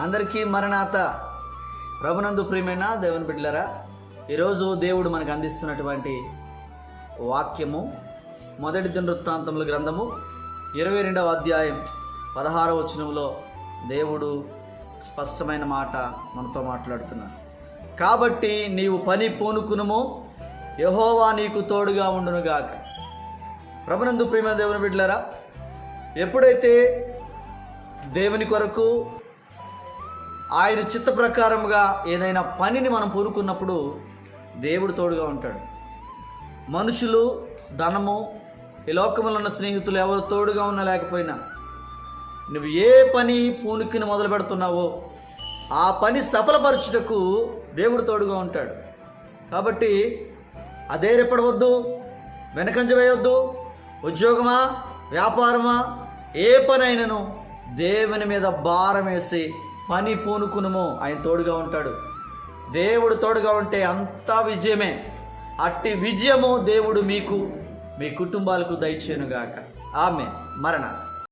అందరికీ మరణాత. ప్రభునందు ప్రియమైన దేవుని బిడ్డలారా, ఈరోజు దేవుడు మనకు అందిస్తున్నటువంటి వాక్యము మొదటి దినవృత్తాంతముల గ్రంథము 22వ అధ్యాయం 16వ వచనంలో దేవుడు స్పష్టమైన మాట మనతో మాట్లాడుతున్నారు. కాబట్టి నీవు పని పూనుకునుము, యెహోవా నీకు తోడుగా ఉండునుగాక. ప్రభునందు ప్రియమైన దేవుని బిడ్డలారా, ఎప్పుడైతే దేవుని కొరకు ఆయన చిత్త ప్రకారముగా ఏదైనా పనిని మనం పూనుకున్నప్పుడు దేవుడు తోడుగా ఉంటాడు. మనుషులు, ధనము, ఈ లోకములో ఉన్న స్నేహితులు ఎవరు తోడుగా ఉన్నా లేకపోయినా నువ్వు ఏ పని పూనుకుని మొదలు పెడుతున్నావో ఆ పని సఫలపరచుటకు దేవుడు తోడుగా ఉంటాడు. కాబట్టి అధైర్యపడవద్దు, వెనకంజ వేయొద్దు. ఉద్యోగమా, వ్యాపారమా, ఏ పనైనను దేవుని మీద భారం వేసి పని పూనుకునుము, ఆయన తోడుగా ఉంటాడు. దేవుడు తోడుగా ఉంటే అంతా విజయమే. అట్టి విజయము దేవుడు మీకు, మీ కుటుంబాలకు దయచేయునుగాక. ఆమేన్. మరణాలు.